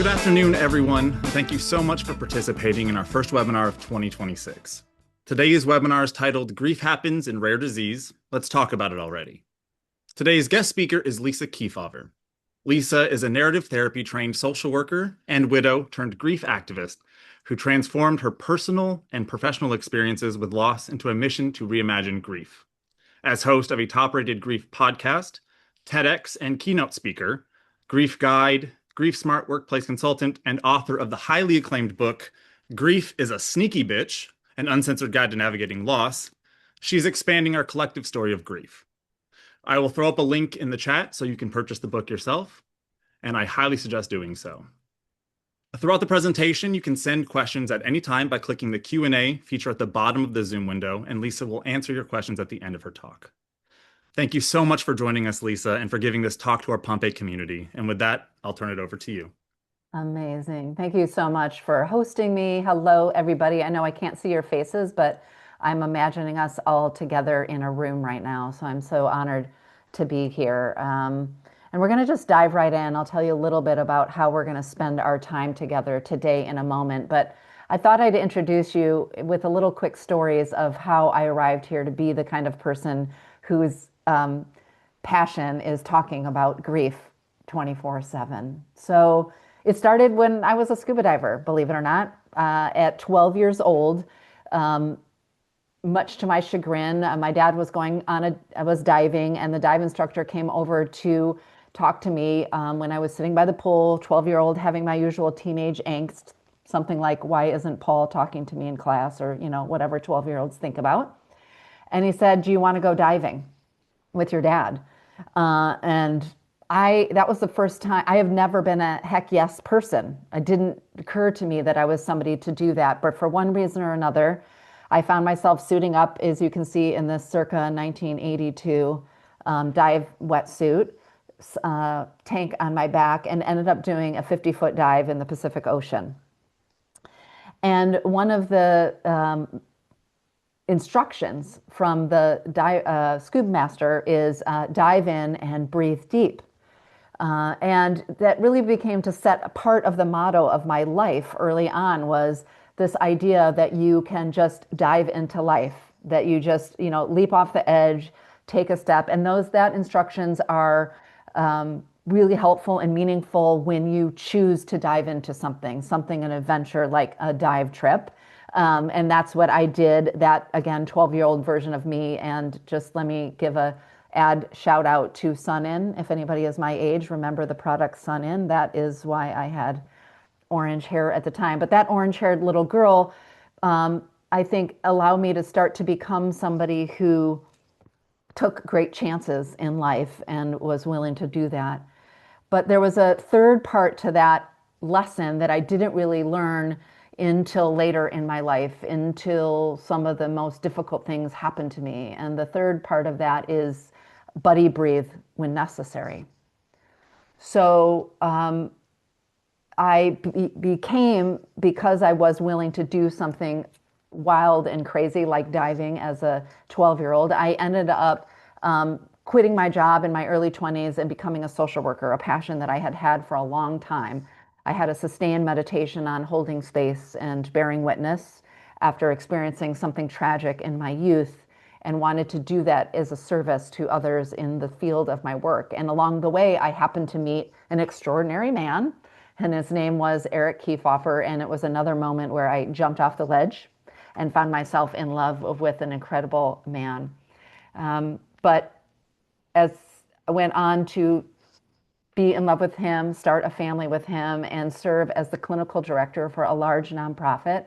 Good afternoon, everyone. Thank you so much for participating in our first webinar of 2026. Today's webinar is titled Grief Happens in Rare Disease. Let's talk about it already. Today's guest speaker is Lisa Keefauver. Lisa is a narrative therapy trained social worker and widow turned grief activist who transformed her personal and professional experiences with loss into a mission to reimagine grief. As host of a top-rated grief podcast, TEDx and keynote speaker, grief guide, grief smart workplace consultant, and author of the highly acclaimed book, Grief is a Sneaky Bitch, an uncensored guide to navigating loss, she's expanding our collective story of grief. I will throw up a link in the chat so you can purchase the book yourself, and I highly suggest doing so. Throughout the presentation, you can send questions at any time by clicking the Q&A feature at the bottom of the Zoom window, and Lisa will answer your questions at the end of her talk. Thank you so much for joining us, Lisa, and for giving this talk to our Pompeii community. And with that, I'll turn it over to you. Amazing. Thank you so much for hosting me. Hello, everybody. I know I can't see your faces, but I'm imagining us all together in a room right now. So I'm so honored to be here. And we're going to just dive right in. I'll tell you a little bit about how we're going to spend our time together today in a moment. But I thought I'd introduce you with a little quick stories of how I arrived here to be the kind of person whose passion is talking about grief 24/7. So it started when I was a scuba diver, believe it or not, at 12 years old. Much to my chagrin, my dad was was diving, and the dive instructor came over to talk to me when I was sitting by the pool, 12-year-old, having my usual teenage angst, something like, why isn't Paul talking to me in class, or, whatever 12-year-olds think about. And he said, do you want to go diving with your dad? And that was the first time. I have never been a heck yes person. It didn't occur to me that I was somebody to do that. But for one reason or another, I found myself suiting up, as you can see in this circa 1982 dive wetsuit, tank on my back, and ended up doing a 50-foot dive in the Pacific Ocean. And one of the instructions from the scuba master is dive in and breathe deep. And that really became to set a part of the motto of my life early on, was this idea that you can just dive into life, that you just, leap off the edge, take a step. And that instructions are really helpful and meaningful when you choose to dive into something, an adventure like a dive trip. And that's what I did, that, again, 12-year-old version of me. And just let me give add shout out to Sun In. If anybody is my age, remember the product Sun In. That is why I had orange hair at the time. But that orange-haired little girl, I think, allowed me to start to become somebody who took great chances in life and was willing to do that. But there was a third part to that lesson that I didn't really learn until later in my life, until some of the most difficult things happened to me. And the third part of that is buddy breathe when necessary. So I became, because I was willing to do something wild and crazy like diving as a 12-year-old, I ended up quitting my job in my early 20s and becoming a social worker, a passion that I had had for a long time. I had a sustained meditation on holding space and bearing witness after experiencing something tragic in my youth, and wanted to do that as a service to others in the field of my work. And along the way, I happened to meet an extraordinary man, and his name was Eric Keefauver, and it was another moment where I jumped off the ledge and found myself in love with an incredible man. But as I went on to be in love with him, start a family with him, and serve as the clinical director for a large nonprofit.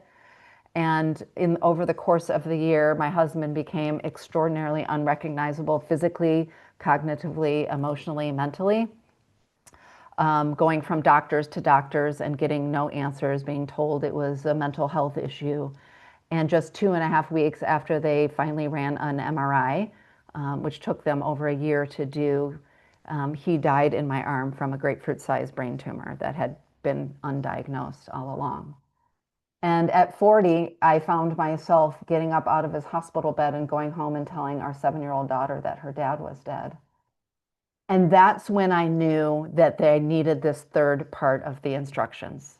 And over the course of the year, my husband became extraordinarily unrecognizable physically, cognitively, emotionally, mentally, going from doctors to doctors and getting no answers, being told it was a mental health issue. And just 2.5 weeks after they finally ran an MRI, which took them over a year to do, he died in my arm from a grapefruit-sized brain tumor that had been undiagnosed all along. And at 40, I found myself getting up out of his hospital bed and going home and telling our 7-year-old daughter that her dad was dead. And that's when I knew that they needed this third part of the instructions,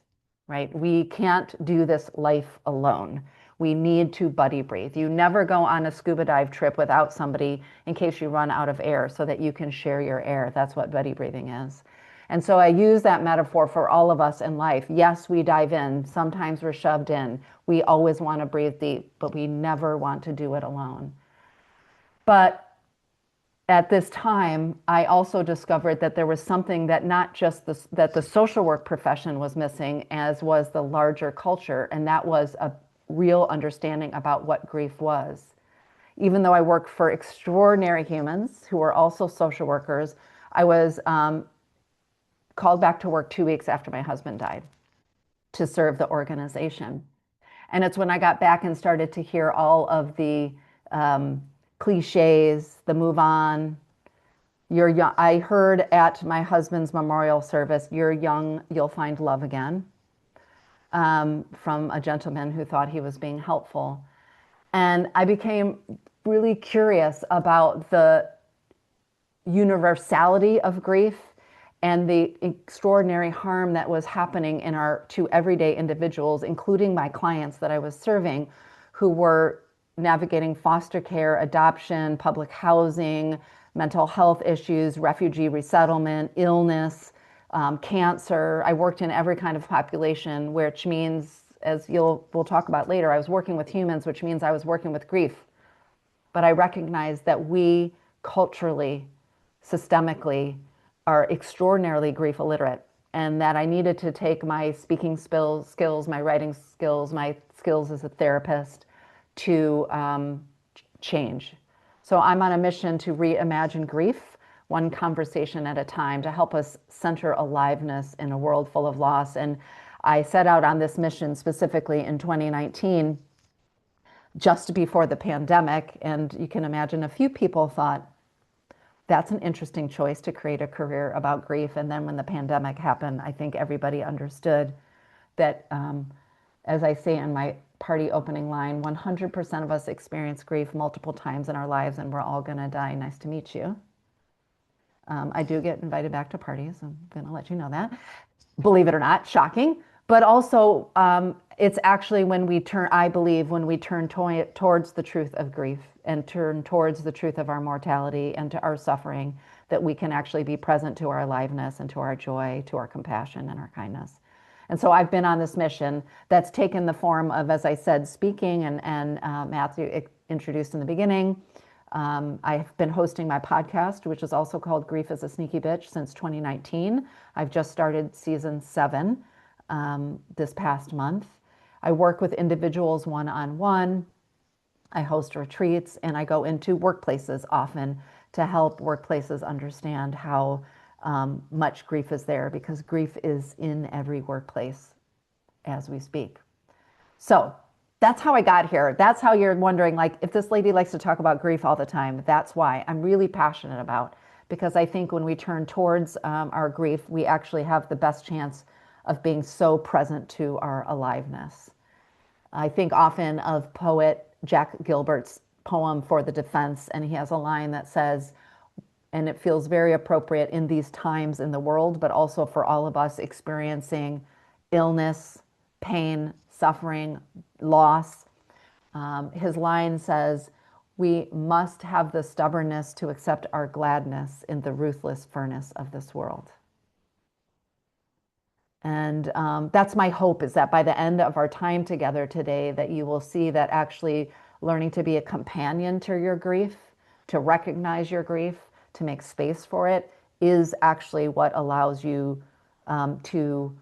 right? We can't do this life alone. We need to buddy breathe. You never go on a scuba dive trip without somebody in case you run out of air so that you can share your air. That's what buddy breathing is. And so I use that metaphor for all of us in life. Yes, we dive in. Sometimes we're shoved in. We always want to breathe deep, but we never want to do it alone. But at this time, I also discovered that there was something that not just that the social work profession was missing, as was the larger culture, and that was a real understanding about what grief was. Even though I worked for extraordinary humans who were also social workers, I was called back to work 2 weeks after my husband died to serve the organization. And it's when I got back and started to hear all of the cliches, the move on. You're young. I heard at my husband's memorial service, "You're young, you'll find love again," from a gentleman who thought he was being helpful. And I became really curious about the universality of grief and the extraordinary harm that was happening in our to everyday individuals, including my clients that I was serving, who were navigating foster care, adoption, public housing, mental health issues, refugee resettlement, illness, cancer. I worked in every kind of population, which means, as we'll talk about later, I was working with humans, which means I was working with grief. But I recognized that we culturally, systemically, are extraordinarily grief illiterate, and that I needed to take my speaking skills, my writing skills, my skills as a therapist to change. So I'm on a mission to reimagine grief, one conversation at a time, to help us center aliveness in a world full of loss. And I set out on this mission specifically in 2019, just before the pandemic. And you can imagine a few people thought, that's an interesting choice to create a career about grief. And then when the pandemic happened, I think everybody understood that, as I say in my party opening line, 100% of us experience grief multiple times in our lives, and we're all going to die. Nice to meet you. I do get invited back to parties. I'm going to let you know that. Believe it or not, shocking. But also, it's actually when we turn, I believe, when we turn towards the truth of grief and turn towards the truth of our mortality and to our suffering, that we can actually be present to our aliveness and to our joy, to our compassion and our kindness. And so I've been on this mission that's taken the form of, as I said, speaking, and Matthew introduced in the beginning. I've been hosting my podcast, which is also called Grief is a Sneaky Bitch, since 2019. I've just started season 7 this past month. I work with individuals one-on-one. I host retreats, and I go into workplaces often to help workplaces understand how much grief is there, because grief is in every workplace as we speak. So that's how I got here. That's how you're wondering, like, if this lady likes to talk about grief all the time, that's why I'm really passionate about, because I think when we turn towards our grief, we actually have the best chance of being so present to our aliveness. I think often of poet Jack Gilbert's poem For the Defense, and he has a line that says, and it feels very appropriate in these times in the world, but also for all of us experiencing illness, pain, suffering, loss. His line says, "We must have the stubbornness to accept our gladness in the ruthless furnace of this world." And that's my hope, is that by the end of our time together today, that you will see that actually learning to be a companion to your grief, to recognize your grief, to make space for it, is actually what allows you to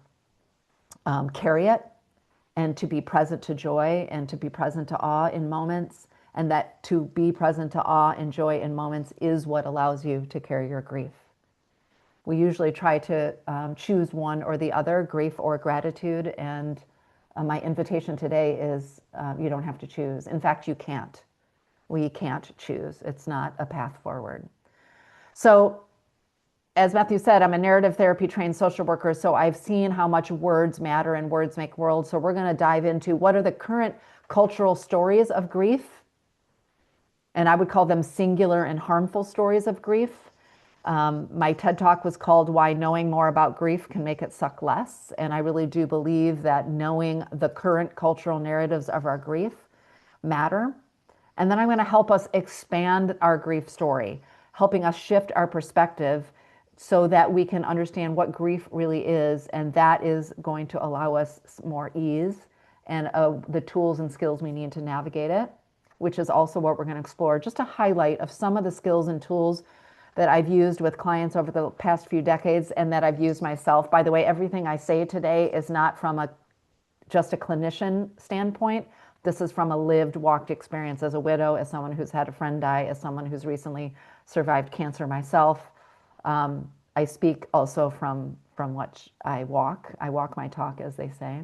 carry it, and to be present to joy, and to be present to awe in moments. And that to be present to awe and joy in moments is what allows you to carry your grief. We usually try to choose one or the other, grief or gratitude. And my invitation today is you don't have to choose. In fact, you can't. We can't choose. It's not a path forward. So, as Matthew said, I'm a narrative therapy trained social worker, so I've seen how much words matter and words make worlds. So we're going to dive into what are the current cultural stories of grief, and I would call them singular and harmful stories of grief. My TED Talk was called Why Knowing More About Grief Can Make It Suck Less. And I really do believe that knowing the current cultural narratives of our grief matter. And then I'm going to help us expand our grief story, helping us shift our perspective so that we can understand what grief really is. And that is going to allow us more ease and the tools and skills we need to navigate it, which is also what we're going to explore. Just a highlight of some of the skills and tools that I've used with clients over the past few decades and that I've used myself. By the way, everything I say today is not from just a clinician standpoint. This is from a lived, walked experience as a widow, as someone who's had a friend die, as someone who's recently survived cancer myself. I speak also from what I walk. I walk my talk, as they say.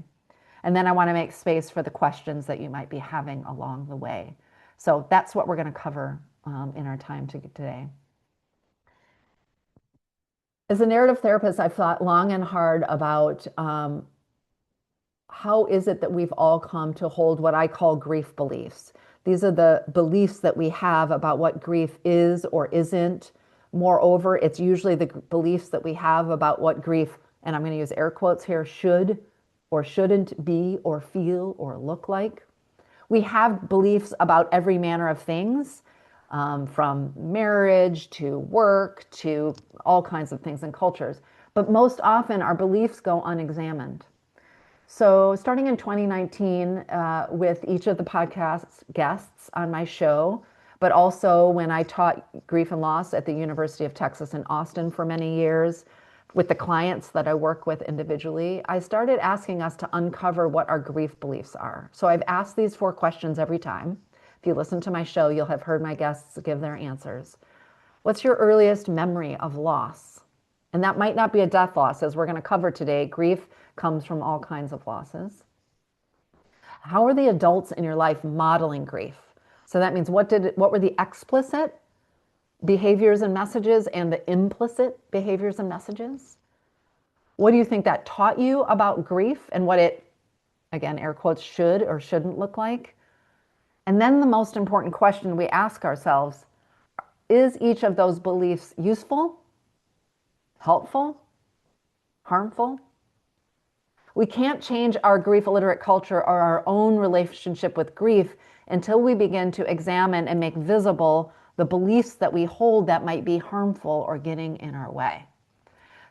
And then I want to make space for the questions that you might be having along the way. So that's what we're going to cover in our time today. As a narrative therapist, I've thought long and hard about how is it that we've all come to hold what I call grief beliefs. These are the beliefs that we have about what grief is or isn't. Moreover, it's usually the beliefs that we have about what grief, and I'm going to use air quotes here, should or shouldn't be or feel or look like. We have beliefs about every manner of things, from marriage to work to all kinds of things and cultures. But most often our beliefs go unexamined. So starting in 2019, with each of the podcast's guests on my show, but also when I taught grief and loss at the University of Texas in Austin for many years, with the clients that I work with individually, I started asking us to uncover what our grief beliefs are. So I've asked these 4 questions every time. If you listen to my show, you'll have heard my guests give their answers. What's your earliest memory of loss? And that might not be a death loss, as we're going to cover today. Grief comes from all kinds of losses. How are the adults in your life modeling grief? So that means what were the explicit behaviors and messages and the implicit behaviors and messages? What do you think that taught you about grief and what it, again, air quotes, should or shouldn't look like? And then the most important question we ask ourselves, is each of those beliefs useful, helpful, harmful? We can't change our grief-illiterate culture or our own relationship with grief until we begin to examine and make visible the beliefs that we hold that might be harmful or getting in our way.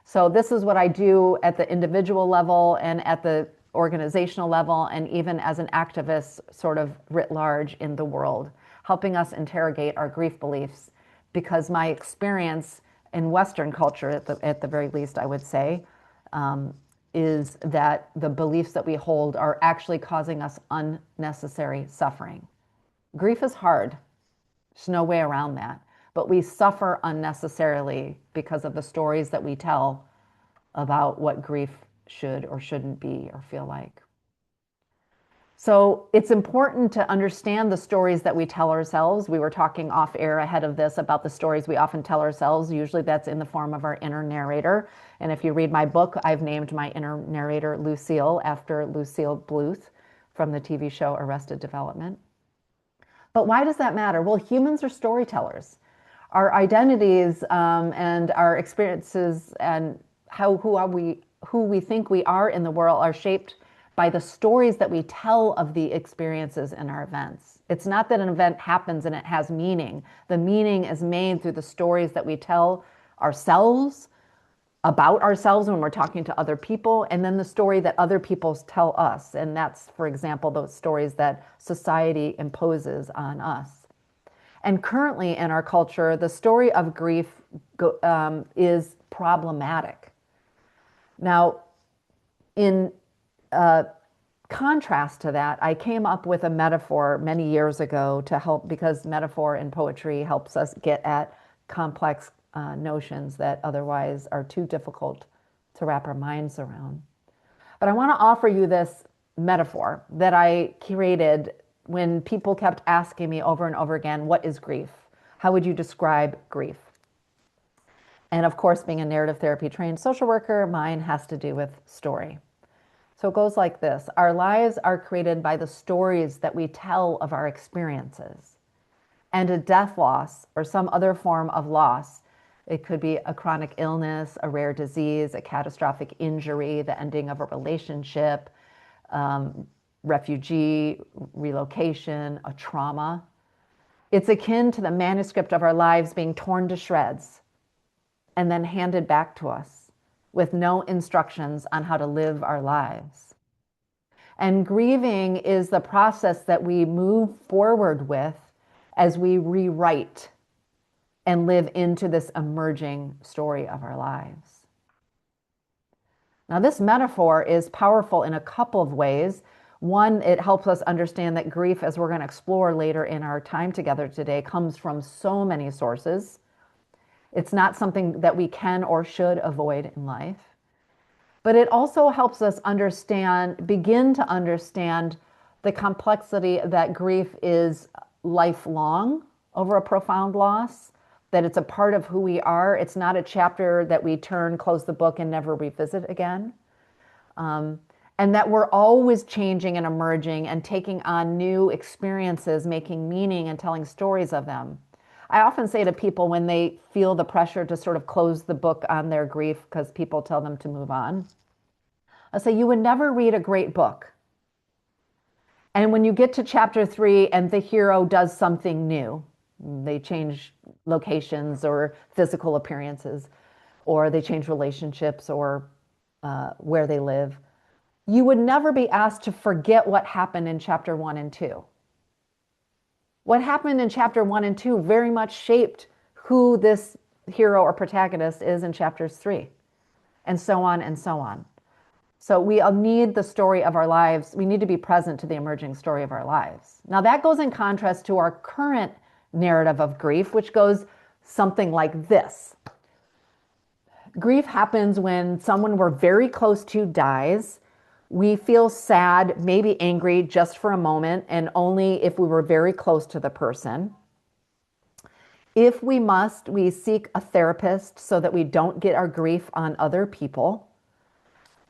So this is what I do at the individual level and at the organizational level, and even as an activist sort of writ large in the world, helping us interrogate our grief beliefs, because my experience in Western culture, at the very least, I would say, is that the beliefs that we hold are actually causing us unnecessary suffering. Grief is hard. There's no way around that. But we suffer unnecessarily because of the stories that we tell about what grief should or shouldn't be or feel like. So it's important to understand the stories that we tell ourselves. We were talking off air ahead of this about the stories we often tell ourselves. Usually that's in the form of our inner narrator. And if you read my book, I've named my inner narrator Lucille after Lucille Bluth from the TV show Arrested Development. But why does that matter? Well, humans are storytellers. Our identities and our experiences and who we think we are in the world are shaped by the stories that we tell of the experiences in our events. It's not that an event happens and it has meaning. The meaning is made through the stories that we tell ourselves, about ourselves when we're talking to other people, and then the story that other people tell us. And that's, for example, those stories that society imposes on us. And currently in our culture, the story of grief is problematic. Now, in contrast to that, I came up with a metaphor many years ago to help, because metaphor in poetry helps us get at complex notions that otherwise are too difficult to wrap our minds around. But I want to offer you this metaphor that I created when people kept asking me over and over again, what is grief? How would you describe grief? And of course, being a narrative therapy trained social worker, mine has to do with story. So it goes like this. Our lives are created by the stories that we tell of our experiences. And a death loss or some other form of loss It could be a chronic illness, a rare disease, a catastrophic injury, the ending of a relationship, refugee, relocation, a trauma. It's akin to the manuscript of our lives being torn to shreds and then handed back to us with no instructions on how to live our lives. And grieving is the process that we move forward with as we rewrite and live into this emerging story of our lives. Now, this metaphor is powerful in a couple of ways. One, it helps us understand that grief, as we're going to explore later in our time together today, comes from so many sources. It's not something that we can or should avoid in life. But it also helps us begin to understand the complexity that grief is lifelong over a profound loss, that it's a part of who we are. It's not a chapter that we turn, close the book, and never revisit again. And that we're always changing and emerging and taking on new experiences, making meaning and telling stories of them. I often say to people when they feel the pressure to sort of close the book on their grief because people tell them to move on, I say, you would never read a great book. And when you get to chapter 3 and the hero does something new, they change locations or physical appearances, or they change relationships or where they live, you would never be asked to forget what happened in chapter 1 and 2. What happened in chapter 1 and 2 very much shaped who this hero or protagonist is in chapters 3, and so on and so on. So we need the story of our lives. We need to be present to the emerging story of our lives. Now that goes in contrast to our current narrative of grief, which goes something like this. Grief happens when someone we're very close to dies. We feel sad, maybe angry just for a moment, and only if we were very close to the person. If we must, we seek a therapist so that we don't get our grief on other people.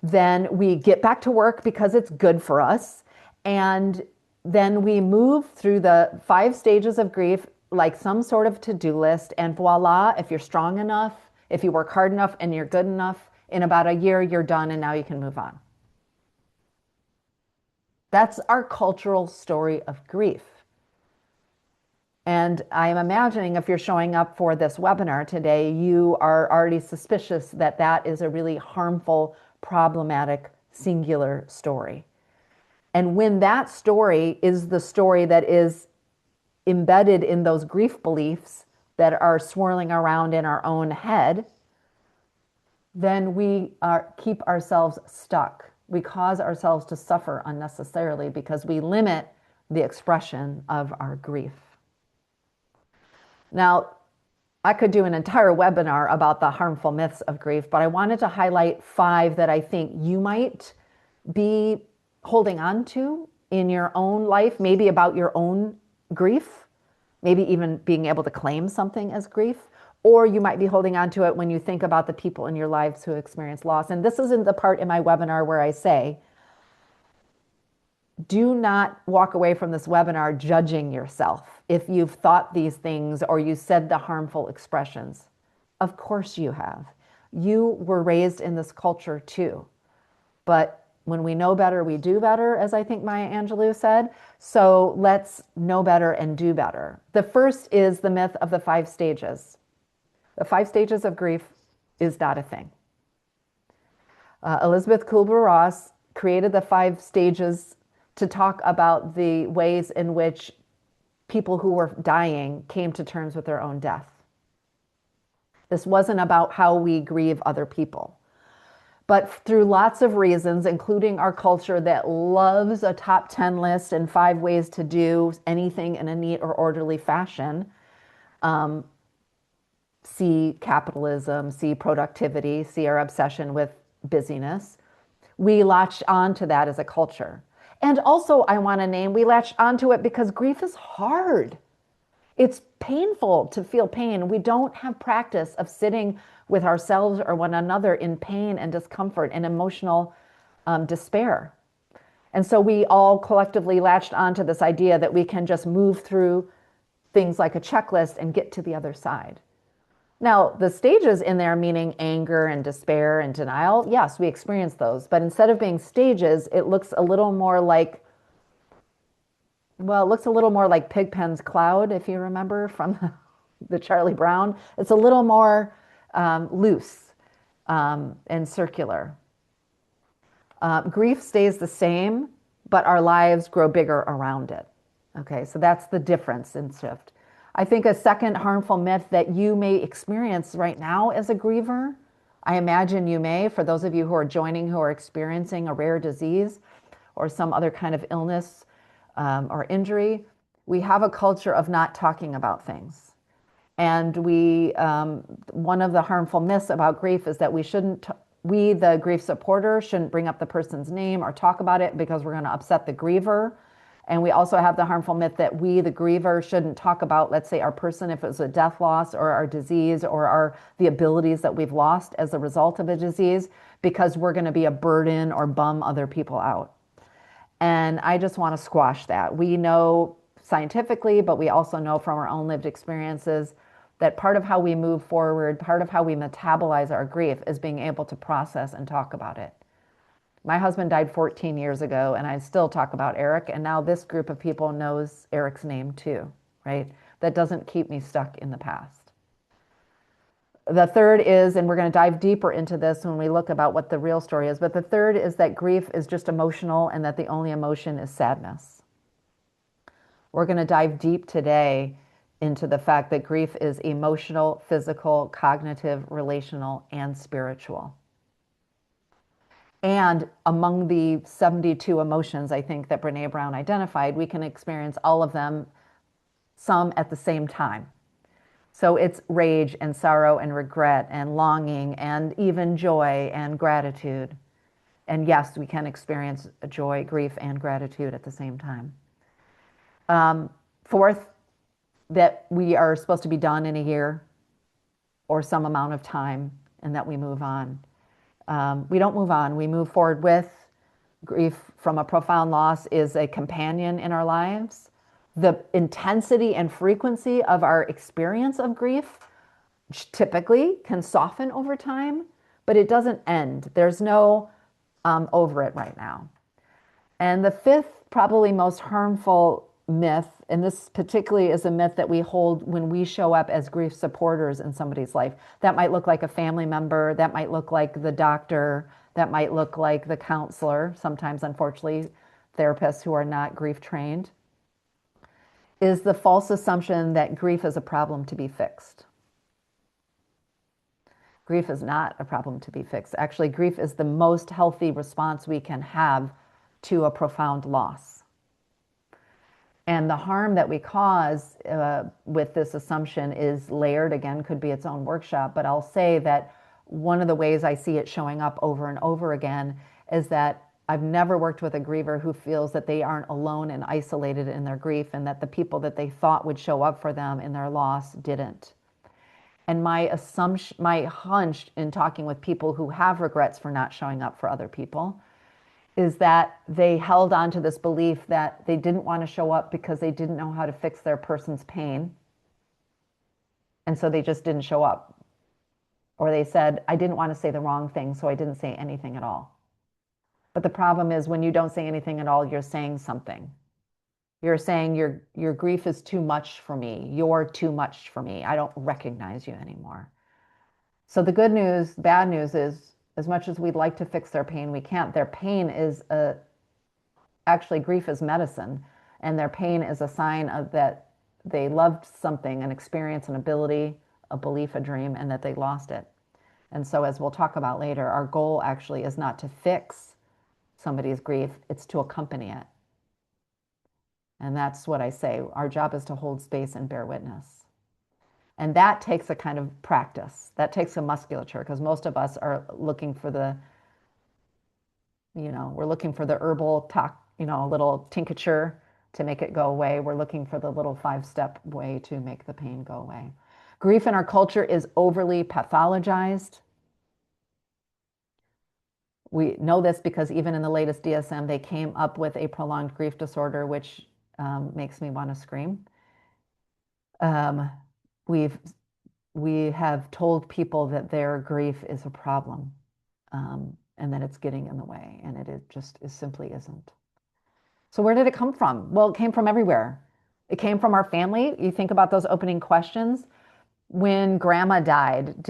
Then we get back to work because it's good for us. And then we move through the 5 stages of grief like some sort of to-do list. And voila, if you're strong enough, if you work hard enough and you're good enough, in about a year, you're done and now you can move on. That's our cultural story of grief. And I'm imagining if you're showing up for this webinar today, you are already suspicious that that is a really harmful, problematic, singular story. And when that story is the story that is embedded in those grief beliefs that are swirling around in our own head, then we keep ourselves stuck. We cause ourselves to suffer unnecessarily because we limit the expression of our grief. Now, I could do an entire webinar about the harmful myths of grief, but I wanted to highlight 5 that I think you might be holding on to in your own life, maybe about your own grief, maybe even being able to claim something as grief, or you might be holding on to it when you think about the people in your lives who experience loss. And this is in the part in my webinar where I say, do not walk away from this webinar judging yourself if you've thought these things or you said the harmful expressions. Of course you have. You were raised in this culture too. But when we know better, we do better, as I think Maya Angelou said. So let's know better and do better. The first is the myth of the 5 stages. The 5 stages of grief is not a thing. Elizabeth Kubler-Ross created the 5 stages to talk about the ways in which people who were dying came to terms with their own death. This wasn't about how we grieve other people. But through lots of reasons, including our culture that loves a top 10 list and 5 ways to do anything in a neat or orderly fashion, see capitalism, see productivity, see our obsession with busyness, we latched onto that as a culture. And also, I want to name, we latched onto it because grief is hard. It's painful to feel pain. We don't have practice of sitting with ourselves or one another in pain and discomfort and emotional despair. And so we all collectively latched onto this idea that we can just move through things like a checklist and get to the other side. Now, the stages in there, meaning anger and despair and denial, yes, we experience those. But instead of being stages, it looks a little more like, well, it looks a little more like Pigpen's cloud, if you remember from the Charlie Brown. It's a little more loose and circular. Grief stays the same, but our lives grow bigger around it. Okay, so that's the difference in shift. I think a second harmful myth that you may experience right now as a griever, I imagine you may, for those of you who are joining who are experiencing a rare disease or some other kind of illness or injury, we have a culture of not talking about things. And one of the harmful myths about grief is that we, the grief supporter, shouldn't bring up the person's name or talk about it because we're going to upset the griever. And we also have the harmful myth that we, the griever, shouldn't talk about, let's say, our person if it was a death loss or our disease or the abilities that we've lost as a result of a disease because we're going to be a burden or bum other people out. And I just want to squash that. We know scientifically, but we also know from our own lived experiences that part of how we move forward, part of how we metabolize our grief is being able to process and talk about it. My husband died 14 years ago, and I still talk about Eric, and now this group of people knows Eric's name too, right? That doesn't keep me stuck in the past. The third is, and we're going to dive deeper into this when we look about what the real story is, but the third is that grief is just emotional and that the only emotion is sadness. We're going to dive deep today into the fact that grief is emotional, physical, cognitive, relational, and spiritual. And among the 72 emotions, I think, that Brene Brown identified, we can experience all of them, some at the same time. So it's rage and sorrow and regret and longing and even joy and gratitude. And yes, we can experience joy, grief, and gratitude at the same time. Fourth, that we are supposed to be done in a year or some amount of time and that we move on. We don't move on. We move forward with grief from a profound loss is a companion in our lives. The intensity and frequency of our experience of grief typically can soften over time, but it doesn't end. There's no over it right now. And the fifth, probably most harmful myth, and this particularly is a myth that we hold when we show up as grief supporters in somebody's life. That might look like a family member, that might look like the doctor, that might look like the counselor, sometimes, unfortunately, therapists who are not grief trained, is the false assumption that grief is a problem to be fixed. Grief is not a problem to be fixed. Actually, grief is the most healthy response we can have to a profound loss. And the harm that we cause with this assumption is layered. Again, could be its own workshop, but I'll say that one of the ways I see it showing up over and over again is that I've never worked with a griever who feels that they aren't alone and isolated in their grief and that the people that they thought would show up for them in their loss didn't. And my assumption, my hunch in talking with people who have regrets for not showing up for other people is that they held on to this belief that they didn't want to show up because they didn't know how to fix their person's pain. And so they just didn't show up. Or they said, I didn't want to say the wrong thing, so I didn't say anything at all. But the problem is when you don't say anything at all, you're saying something. You're saying your grief is too much for me. You're too much for me. I don't recognize you anymore. So the good news, bad news is, as much as we'd like to fix their pain, we can't. Their pain is actually grief is medicine, and their pain is a sign of that they loved something, an experience, an ability, a belief, a dream, and that they lost it. And so, as we'll talk about later, our goal actually is not to fix somebody's grief, it's to accompany it. And that's what I say. Our job is to hold space and bear witness. And that takes a kind of practice. That takes a musculature because most of us are looking for we're looking for the herbal little tincture to make it go away. We're looking for the little 5-step way to make the pain go away. Grief in our culture is overly pathologized. We know this because even in the latest DSM, they came up with a prolonged grief disorder, which makes me want to scream. We've we have told people that their grief is a problem, and that it's getting in the way, and it just is simply isn't. So where did it come from? Well, it came from everywhere. It came from our family. You think about those opening questions. When grandma died,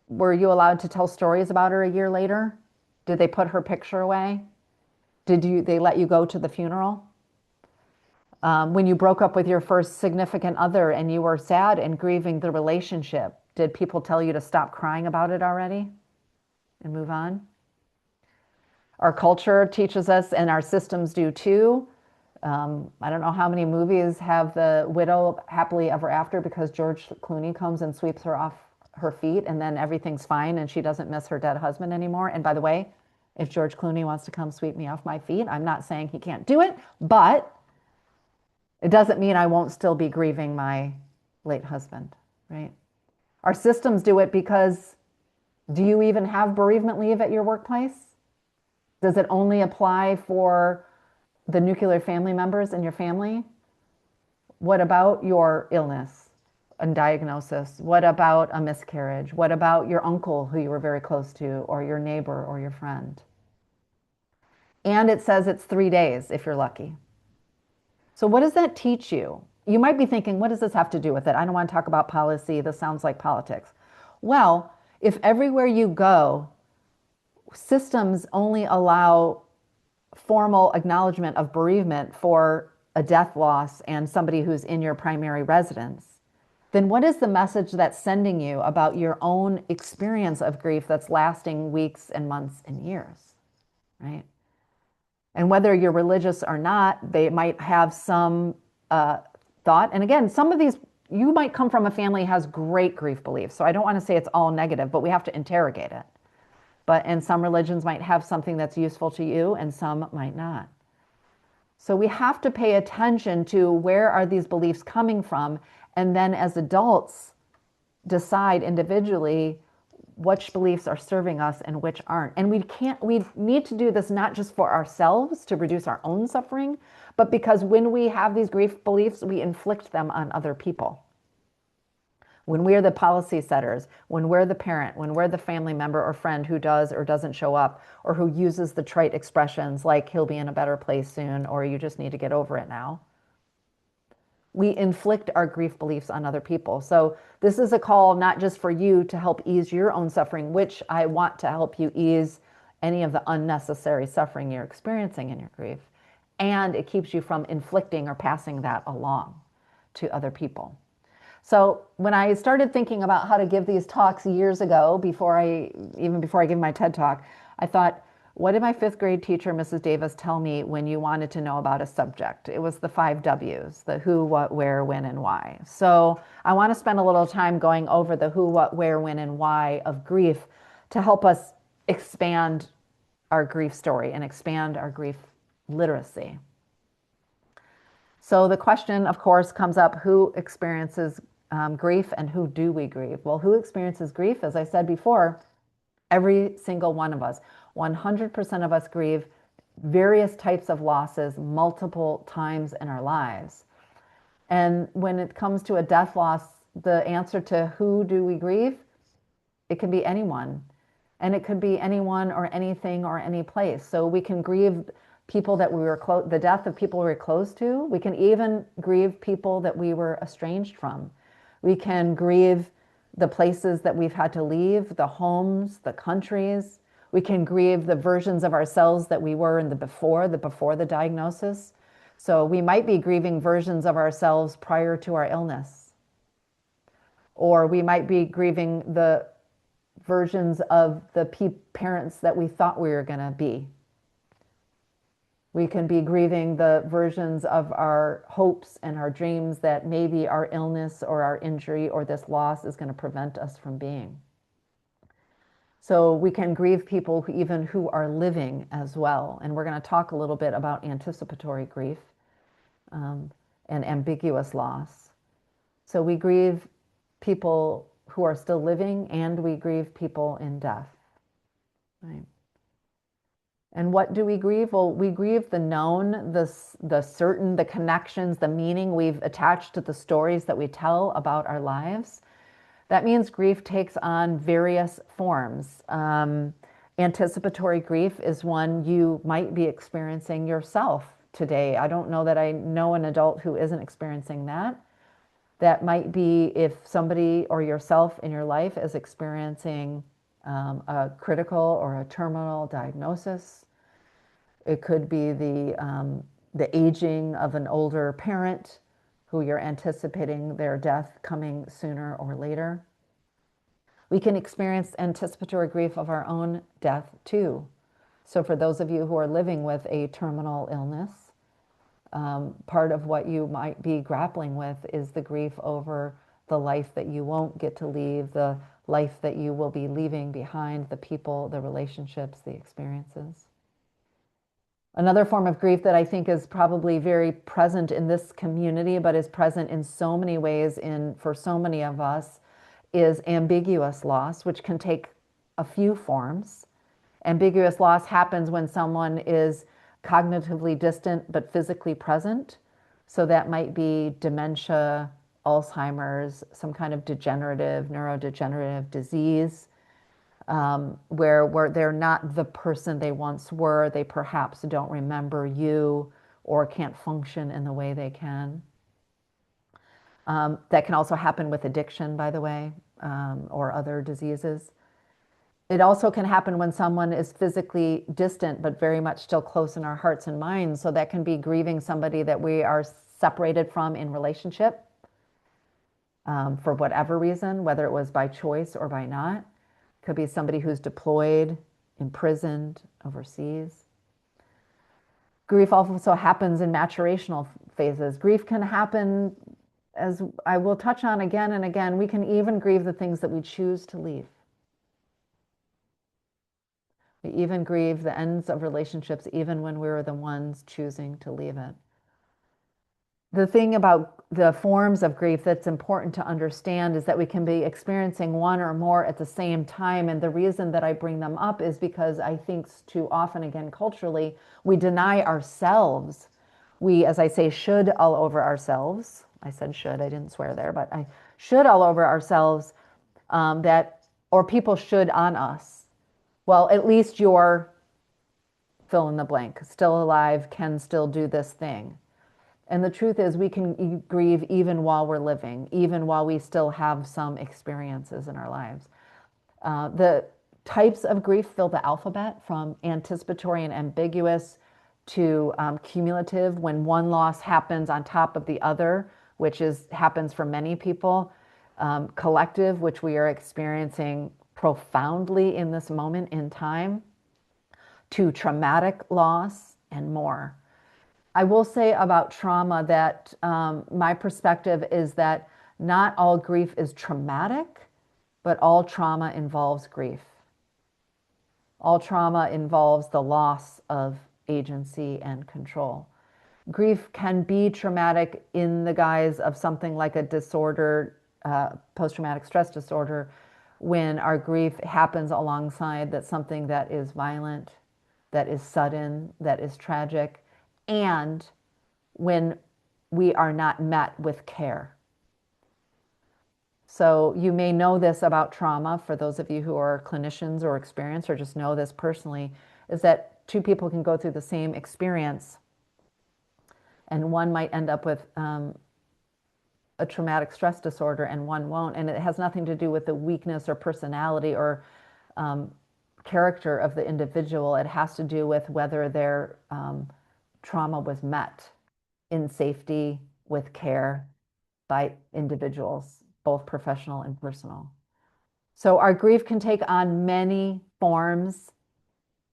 were you allowed to tell stories about her a year later? Did they put her picture away? They let you go to the funeral? When you broke up with your first significant other and you were sad and grieving the relationship, did people tell you to stop crying about it already and move on? Our culture teaches us, and our systems do too. I don't know how many movies have the widow happily ever after because George Clooney comes and sweeps her off her feet and then everything's fine and she doesn't miss her dead husband anymore. And by the way, if George Clooney wants to come sweep me off my feet, I'm not saying he can't do it, but it doesn't mean I won't still be grieving my late husband, right? Our systems do it because do you even have bereavement leave at your workplace? Does it only apply for the nuclear family members in your family? What about your illness and diagnosis? What about a miscarriage? What about your uncle who you were very close to, or your neighbor or your friend? And it says it's 3 days if you're lucky. So what does that teach you? You might be thinking, what does this have to do with it? I don't want to talk about policy. This sounds like politics. Well, if everywhere you go, systems only allow formal acknowledgement of bereavement for a death loss and somebody who's in your primary residence, then what is the message that's sending you about your own experience of grief that's lasting weeks and months and years, right? And whether you're religious or not, they might have some thought. And again, some of these, you might come from a family that has great grief beliefs. So I don't want to say it's all negative, but we have to interrogate it. And some religions might have something that's useful to you and some might not. So we have to pay attention to where are these beliefs coming from, and then as adults decide individually which beliefs are serving us and which aren't. And we need to do this not just for ourselves to reduce our own suffering, but because when we have these grief beliefs, we inflict them on other people. When we're the policy setters, when we're the parent, when we're the family member or friend who does or doesn't show up, or who uses the trite expressions like he'll be in a better place soon, or you just need to get over it now, we inflict our grief beliefs on other people. So this is a call not just for you to help ease your own suffering, which I want to help you ease any of the unnecessary suffering you're experiencing in your grief. And it keeps you from inflicting or passing that along to other people. So when I started thinking about how to give these talks years ago, even before I gave my TED Talk, I thought, what did my 5th grade teacher, Mrs. Davis, tell me when you wanted to know about a subject? It was the 5 W's, the who, what, where, when, and why. So I want to spend a little time going over the who, what, where, when, and why of grief to help us expand our grief story and expand our grief literacy. So the question, of course, comes up, who experiences grief and who do we grieve? Well, who experiences grief? As I said before, every single one of us. 100% of us grieve various types of losses multiple times in our lives. And when it comes to a death loss, the answer to who do we grieve? It can be anyone. And it could be anyone or anything or any place. So we can grieve people that we were the death of people we were close to. We can even grieve people that we were estranged from. We can grieve the places that we've had to leave, the homes, the countries. We can grieve the versions of ourselves that we were in before the diagnosis. So we might be grieving versions of ourselves prior to our illness. Or we might be grieving the versions of the parents that we thought we were going to be. We can be grieving the versions of our hopes and our dreams that maybe our illness or our injury or this loss is going to prevent us from being. So we can grieve people who are living as well. And we're going to talk a little bit about anticipatory grief and ambiguous loss. So we grieve people who are still living and we grieve people in death. Right? And what do we grieve? Well, we grieve the known, the certain, the connections, the meaning we've attached to the stories that we tell about our lives. That means grief takes on various forms. Anticipatory grief is one you might be experiencing yourself today. I don't know that I know an adult who isn't experiencing that. That might be if somebody or yourself in your life is experiencing a critical or a terminal diagnosis. It could be the aging of an older parent who you're anticipating their death coming sooner or later. We can experience anticipatory grief of our own death too. So for those of you who are living with a terminal illness, part of what you might be grappling with is the grief over the life that you won't get to leave, the life that you will be leaving behind, the people, the relationships, the experiences. Another form of grief that I think is probably very present in this community, but is present in so many ways for so many of us, is ambiguous loss, which can take a few forms. Ambiguous loss happens when someone is cognitively distant but physically present. So that might be dementia, Alzheimer's, some kind of neurodegenerative disease, where they're not the person they once were. They perhaps don't remember you or can't function in the way they can. That can also happen with addiction, by the way, or other diseases. It also can happen when someone is physically distant, but very much still close in our hearts and minds. So that can be grieving somebody that we are separated from in relationship for whatever reason, whether it was by choice or by not. Could be somebody who's deployed, imprisoned, overseas. Grief also happens in maturational phases. Grief can happen, as I will touch on again and again, we can even grieve the things that we choose to leave. We even grieve the ends of relationships, even when we were the ones choosing to leave it. The thing about the forms of grief that's important to understand is that we can be experiencing one or more at the same time. And the reason that I bring them up is because I think too often, again, culturally, we deny ourselves. We, as I say, should all over ourselves. I said should, I didn't swear there, but I should all over ourselves or people should on us. Well, at least you're fill in the blank, still alive, can still do this thing. And the truth is we can grieve even while we're living, even while we still have some experiences in our lives. The types of grief fill the alphabet from anticipatory and ambiguous to cumulative, when one loss happens on top of the other, which happens for many people. Collective, which we are experiencing profoundly in this moment in time, to traumatic loss and more. I will say about trauma that my perspective is that not all grief is traumatic, but all trauma involves grief. All trauma involves the loss of agency and control. Grief can be traumatic in the guise of something like a disorder, post-traumatic stress disorder, when our grief happens alongside something that is violent, that is sudden, that is tragic, and when we are not met with care. So you may know this about trauma, for those of you who are clinicians or experienced or just know this personally, is that two people can go through the same experience and one might end up with a traumatic stress disorder and one won't. And it has nothing to do with the weakness or personality or character of the individual. It has to do with whether their trauma was met in safety with care by individuals, both professional and personal. So our grief can take on many forms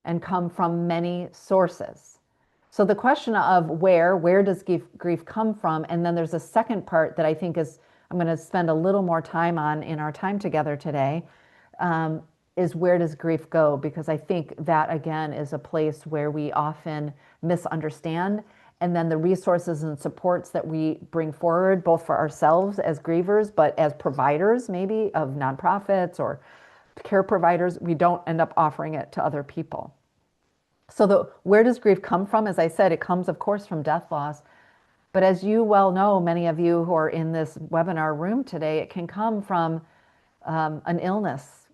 and come from many sources. So the question of where does grief come from? And then there's a second part that I think I'm going to spend a little more time on in our time together today, is where does grief go? Because I think that, again, is a place where we often misunderstand. And then the resources and supports that we bring forward, both for ourselves as grievers, but as providers, maybe of nonprofits or care providers, we don't end up offering it to other people. So where does grief come from? As I said, it comes, of course, from death loss. But as you well know, many of you who are in this webinar room today, it can come from an illness,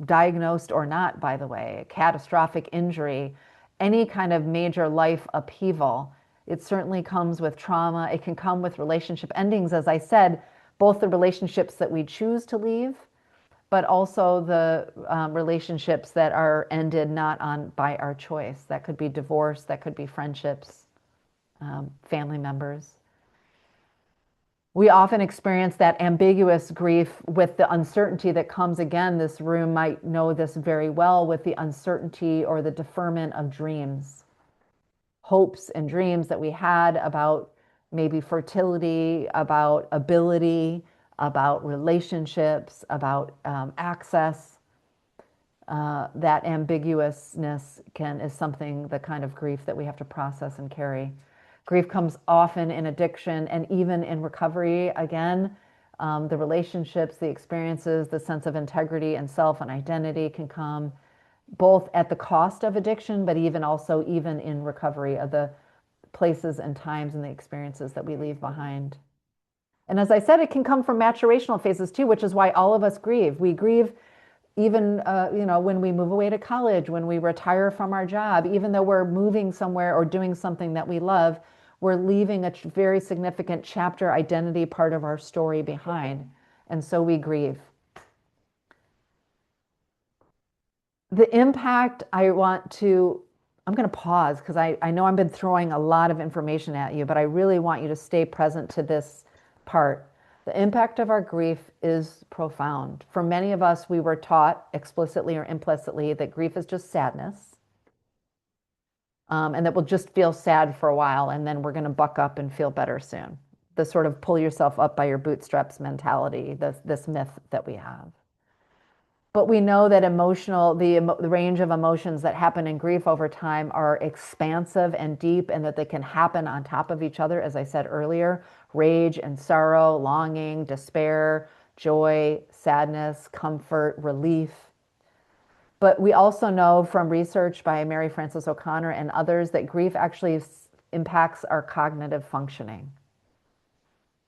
diagnosed or not, by the way, a catastrophic injury, any kind of major life upheaval. It certainly comes with trauma. It can come with relationship endings, as I said, both the relationships that we choose to leave, but also the relationships that are ended not on by our choice. That could be divorce, that could be friendships, family members. We often experience that ambiguous grief with the uncertainty that comes. Again, this room might know this very well, with the uncertainty or the deferment of dreams, hopes and dreams that we had about maybe fertility, about ability, about relationships, about access. That ambiguousness is something, the kind of grief that we have to process and carry. Grief comes often in addiction and even in recovery. Again, the relationships, the experiences, the sense of integrity and self and identity can come both at the cost of addiction, but even in recovery, of the places and times and the experiences that we leave behind. And as I said, it can come from maturational phases too, which is why all of us grieve. We grieve even when we move away to college, when we retire from our job, even though we're moving somewhere or doing something that we love, we're leaving a very significant chapter identity part of our story behind. And so we grieve. The impact I'm going to pause because I know I've been throwing a lot of information at you, but I really want you to stay present to this part. The impact of our grief is profound. For many of us, we were taught explicitly or implicitly that grief is just sadness, and that we'll just feel sad for a while and then we're going to buck up and feel better soon. The sort of pull yourself up by your bootstraps mentality, this myth that we have. But we know that the range of emotions that happen in grief over time are expansive and deep, and that they can happen on top of each other, as I said earlier: rage and sorrow, longing, despair, joy, sadness, comfort, relief. But we also know from research by Mary Frances O'Connor and others that grief actually impacts our cognitive functioning.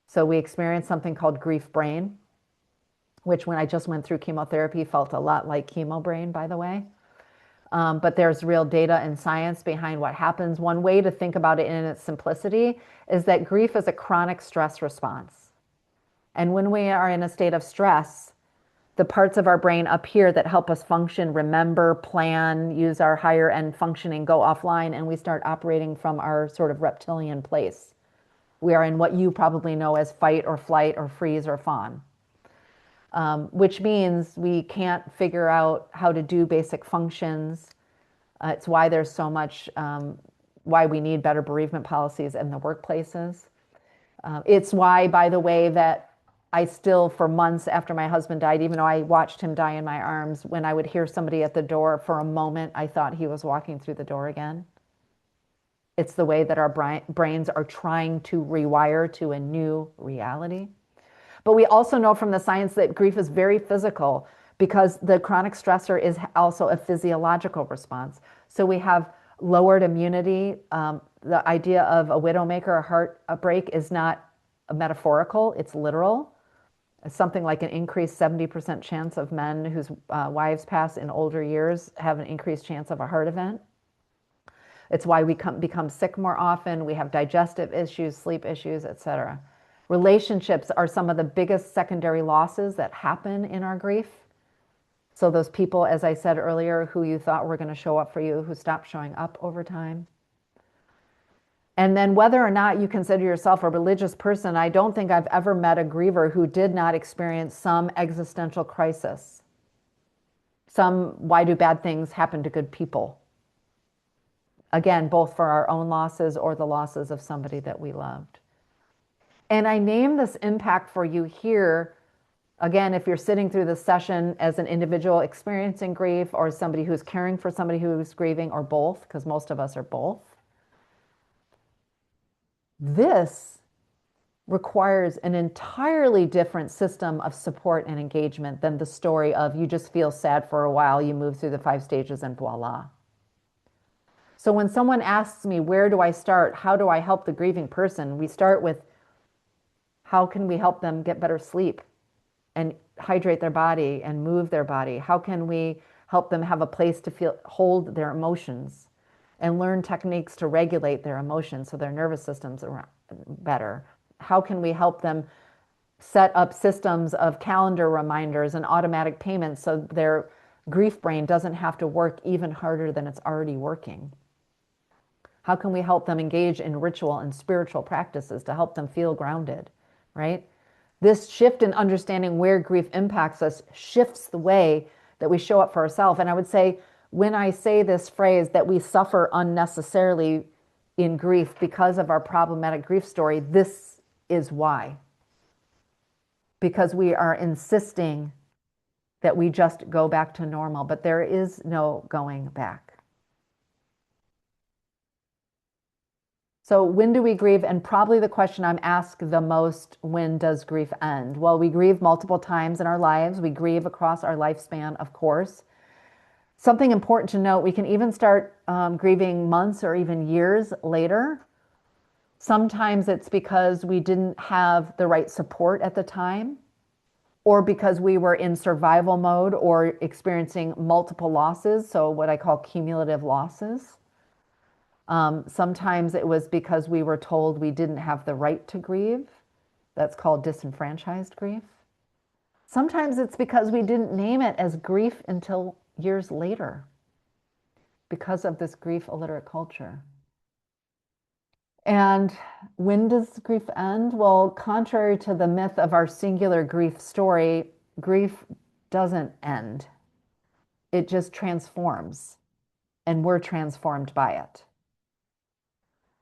So we experience something called grief brain, which when I just went through chemotherapy felt a lot like chemo brain, by the way. But there's real data and science behind what happens. One way to think about it in its simplicity is that grief is a chronic stress response. And when we are in a state of stress, the parts of our brain up here that help us function, remember, plan, use our higher end functioning, go offline, and we start operating from our sort of reptilian place. We are in what you probably know as fight or flight or freeze or fawn. Which means we can't figure out how to do basic functions. It's why there's so much, why we need better bereavement policies in the workplaces. It's why, by the way, that I still, for months after my husband died, even though I watched him die in my arms, when I would hear somebody at the door, for a moment, I thought he was walking through the door again. It's the way that our brains are trying to rewire to a new reality. But we also know from the science that grief is very physical, because the chronic stressor is also a physiological response. So we have lowered immunity. The idea of a widowmaker, a heartbreak, is not metaphorical, it's literal. It's something like an increased 70% chance of men whose wives pass in older years have an increased chance of a heart event. It's why we become sick more often. We have digestive issues, sleep issues, etc. Relationships are some of the biggest secondary losses that happen in our grief. So those people, as I said earlier, who you thought were going to show up for you, who stopped showing up over time. And then whether or not you consider yourself a religious person, I don't think I've ever met a griever who did not experience some existential crisis. Some, why do bad things happen to good people? Again, both for our own losses or the losses of somebody that we loved. And I name this impact for you here, again, if you're sitting through this session as an individual experiencing grief, or somebody who's caring for somebody who's grieving, or both, because most of us are both. This requires an entirely different system of support and engagement than the story of you just feel sad for a while, you move through the 5 stages, and voila. So when someone asks me, where do I start? How do I help the grieving person? We start with, how can we help them get better sleep and hydrate their body and move their body? How can we help them have a place to hold their emotions and learn techniques to regulate their emotions so their nervous systems are better? How can we help them set up systems of calendar reminders and automatic payments so their grief brain doesn't have to work even harder than it's already working? How can we help them engage in ritual and spiritual practices to help them feel grounded, right? This shift in understanding where grief impacts us shifts the way that we show up for ourselves. And I would say, when I say this phrase that we suffer unnecessarily in grief because of our problematic grief story, this is why. Because we are insisting that we just go back to normal, but there is no going back. So when do we grieve? And probably the question I'm asked the most, when does grief end? Well, we grieve multiple times in our lives. We grieve across our lifespan, of course. Something important to note, we can even start grieving months or even years later. Sometimes it's because we didn't have the right support at the time, or because we were in survival mode or experiencing multiple losses, so what I call cumulative losses. Sometimes it was because we were told we didn't have the right to grieve. That's called disenfranchised grief. Sometimes it's because we didn't name it as grief until years later because of this grief-illiterate culture. And when does grief end? Well, contrary to the myth of our singular grief story, grief doesn't end. It just transforms, and we're transformed by it.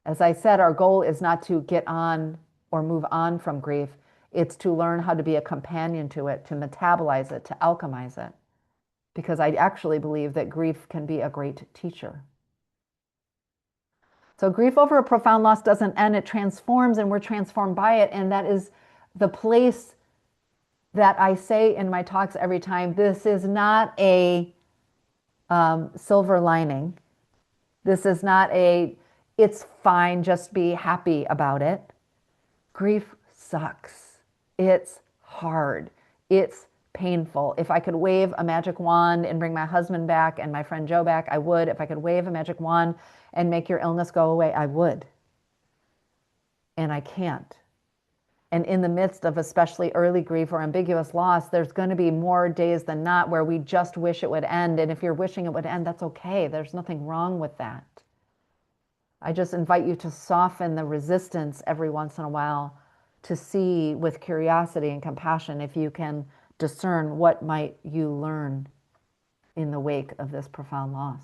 As I said, our goal is not to get on or move on from grief. It's to learn how to be a companion to it, to metabolize it, to alchemize it. Because I actually believe that grief can be a great teacher. So grief over a profound loss doesn't end, it transforms, and we're transformed by it. And that is the place that I say in my talks every time. This is not a silver lining. This is not a, it's fine, just be happy about it. Grief sucks. It's hard. It's painful. If I could wave a magic wand and bring my husband back and my friend Joe back, I would. If I could wave a magic wand and make your illness go away, I would. And I can't. And in the midst of especially early grief or ambiguous loss, there's going to be more days than not where we just wish it would end. And if you're wishing it would end, that's okay. There's nothing wrong with that. I just invite you to soften the resistance every once in a while, to see with curiosity and compassion if you can discern what might you learn in the wake of this profound loss.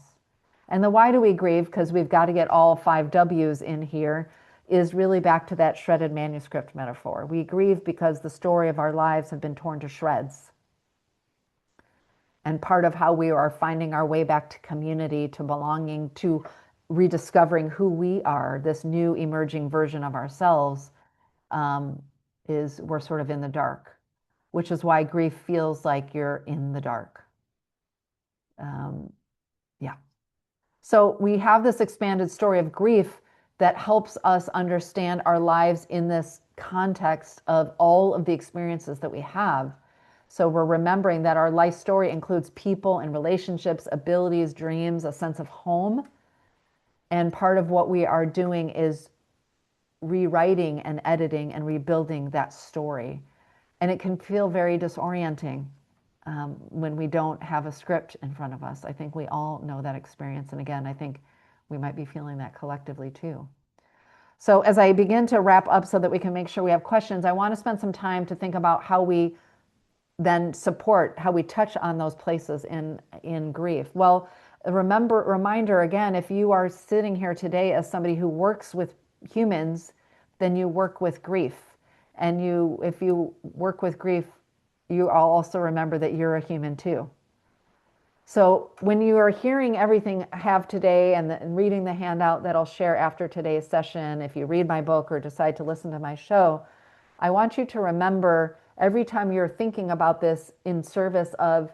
And the why do we grieve, because we've got to get all 5 W's in here, is really back to that shredded manuscript metaphor. We grieve because the story of our lives have been torn to shreds. And part of how we are finding our way back to community, to belonging, to rediscovering who we are, this new emerging version of ourselves, is we're sort of in the dark, which is why grief feels like you're in the dark. Yeah. So we have this expanded story of grief that helps us understand our lives in this context of all of the experiences that we have. So we're remembering that our life story includes people and relationships, abilities, dreams, a sense of home. And part of what we are doing is rewriting and editing and rebuilding that story. And it can feel very disorienting when we don't have a script in front of us. I think we all know that experience. And again, I think we might be feeling that collectively too. So as I begin to wrap up so that we can make sure we have questions, I want to spend some time to think about how we then support, how we touch on those places in grief. Well, reminder again, if you are sitting here today as somebody who works with humans, then you work with grief. And if you work with grief, you also remember that you're a human too. So when you are hearing everything I have today and reading the handout that I'll share after today's session, if you read my book or decide to listen to my show, I want you to remember every time you're thinking about this in service of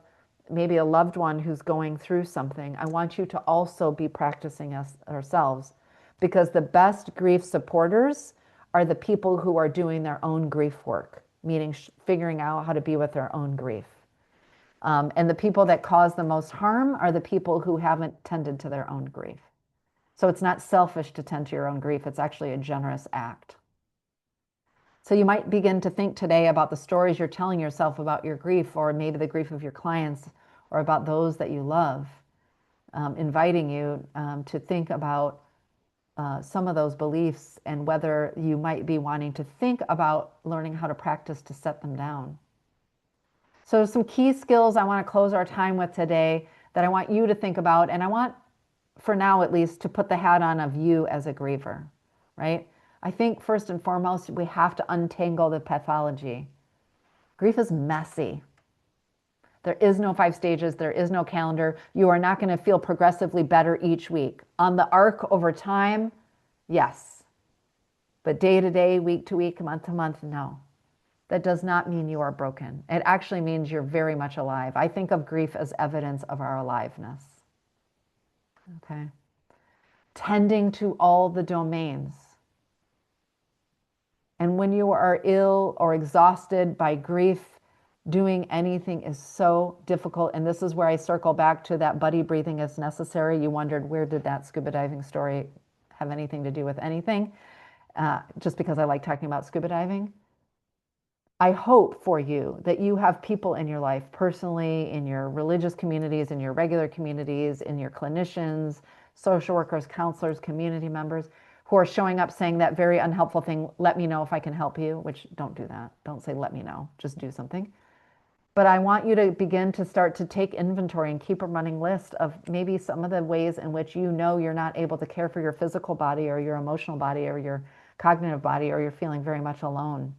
maybe a loved one who's going through something, I want you to also be practicing us ourselves, because the best grief supporters are the people who are doing their own grief work, meaning figuring out how to be with their own grief. And the people that cause the most harm are the people who haven't tended to their own grief. So it's not selfish to tend to your own grief. It's actually a generous act. So you might begin to think today about the stories you're telling yourself about your grief, or maybe the grief of your clients, or about those that you love, inviting you to think about some of those beliefs and whether you might be wanting to think about learning how to practice to set them down. So some key skills I want to close our time with today that I want you to think about, and I want, for now at least, to put the hat on of you as a griever, right? I think first and foremost, we have to untangle the pathology. Grief is messy. There is no 5 stages. There is no calendar. You are not going to feel progressively better each week. On the arc over time, yes. But day to day, week to week, month to month, no. That does not mean you are broken. It actually means you're very much alive. I think of grief as evidence of our aliveness. Okay. Tending to all the domains. And when you are ill or exhausted by grief, doing anything is so difficult. And this is where I circle back to that buddy breathing is necessary. You wondered, where did that scuba diving story have anything to do with anything? Just because I like talking about scuba diving. I hope for you that you have people in your life, personally, in your religious communities, in your regular communities, in your clinicians, social workers, counselors, community members, who are showing up saying that very unhelpful thing, let me know if I can help you, which don't do that. Don't say, let me know, just do something. But I want you to begin to start to take inventory and keep a running list of maybe some of the ways in which you know you're not able to care for your physical body or your emotional body or your cognitive body, or you're feeling very much alone.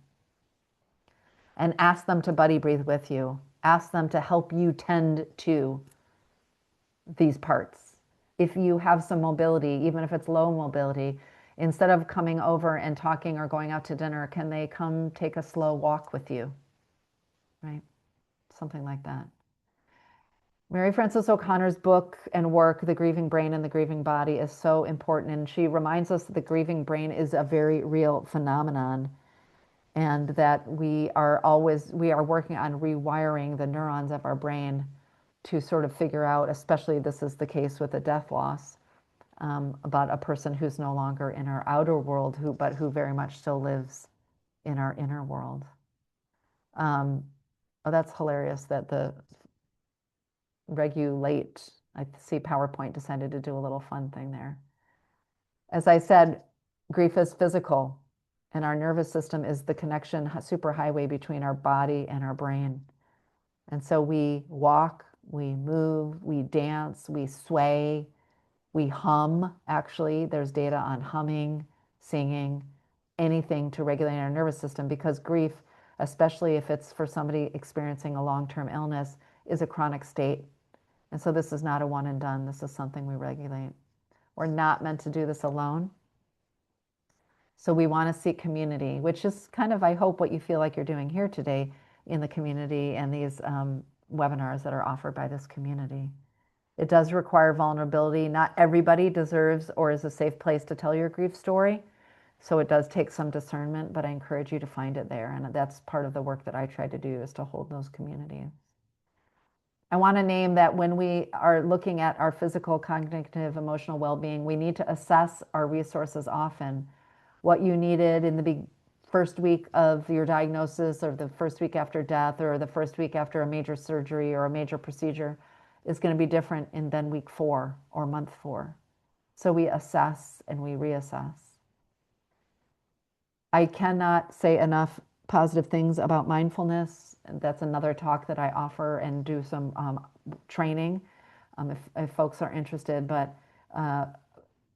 And ask them to buddy breathe with you. Ask them to help you tend to these parts. If you have some mobility, even if it's low mobility, instead of coming over and talking or going out to dinner, can they come take a slow walk with you? Right? Something like that. Mary Frances O'Connor's book and work, The Grieving Brain and the Grieving Body, is so important. And she reminds us that the grieving brain is a very real phenomenon, and that we are working on rewiring the neurons of our brain to sort of figure out, especially this is the case with a death loss, about a person who's no longer in our outer world, but who very much still lives in our inner world. Oh, that's hilarious that the Regulate, I see PowerPoint decided to do a little fun thing there. As I said, grief is physical, and our nervous system is the connection superhighway between our body and our brain. And so we walk, we move, we dance, we sway, we hum. Actually, there's data on humming, singing, anything to regulate our nervous system, because grief, especially if it's for somebody experiencing a long-term illness, is a chronic state. And so this is not a one and done. This is something we regulate. We're not meant to do this alone. So we want to seek community, which is kind of, I hope, what you feel like you're doing here today in the community and these webinars that are offered by this community. It does require vulnerability. Not everybody deserves or is a safe place to tell your grief story. So it does take some discernment, but I encourage you to find it there. And that's part of the work that I try to do, is to hold those communities. I want to name that when we are looking at our physical, cognitive, emotional well-being, we need to assess our resources often. What you needed in the first week of your diagnosis, or the first week after death, or the first week after a major surgery or a major procedure is going to be different than week 4 or month 4. So we assess and we reassess. I cannot say enough positive things about mindfulness. That's another talk that I offer and do some training if folks are interested. But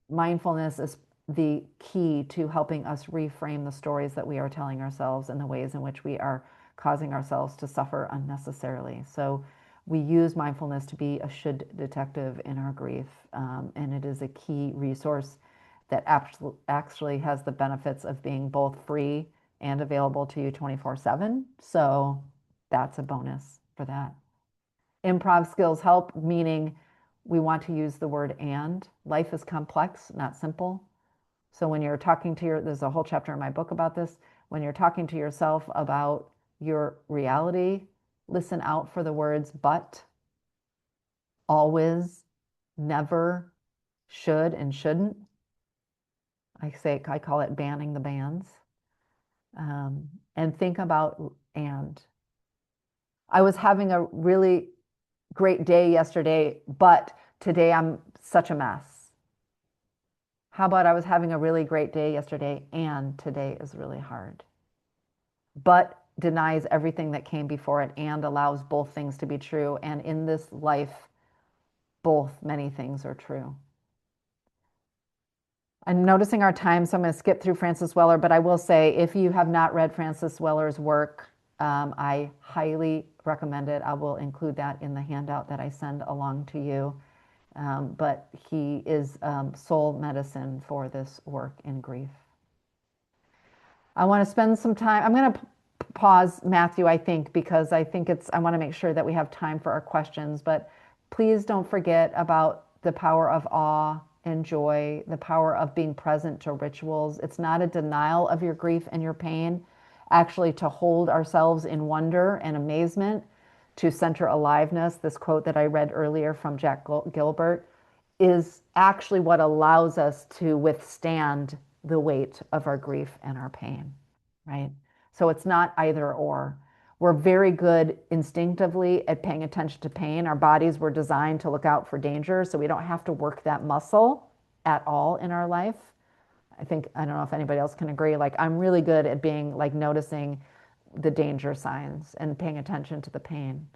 mindfulness is the key to helping us reframe the stories that we are telling ourselves and the ways in which we are causing ourselves to suffer unnecessarily. So we use mindfulness to be a should detective in our grief, and it is a key resource that actually has the benefits of being both free and available to you 24/7. So that's a bonus for that. Improv skills help, meaning we want to use the word and. Life is complex, not simple. So when you're talking to there's a whole chapter in my book about this. When you're talking to yourself about your reality, listen out for the words but, always, never, should, and shouldn't. I call it banning the bans. And think about and. I was having a really great day yesterday, but today I'm such a mess. How about I was having a really great day yesterday and today is really hard? But denies everything that came before it and allows both things to be true. And in this life, both many things are true. I'm noticing our time, so I'm going to skip through Francis Weller, but I will say if you have not read Francis Weller's work, I highly recommend it. I will include that in the handout that I send along to you. But he is soul medicine for this work in grief. I want to spend some time. I'm going to pause, Matthew, I think, because I think I want to make sure that we have time for our questions. But please don't forget about the power of awe and joy, the power of being present to rituals. It's not a denial of your grief and your pain, actually, to hold ourselves in wonder and amazement, to center aliveness. This quote that I read earlier from Jack Gilbert is actually what allows us to withstand the weight of our grief and our pain, right? So it's not either or. We're very good instinctively at paying attention to pain. Our bodies were designed to look out for danger, so we don't have to work that muscle at all in our life. I don't know if anybody else can agree. Like, I'm really good at being like noticing the danger signs and paying attention to the pain.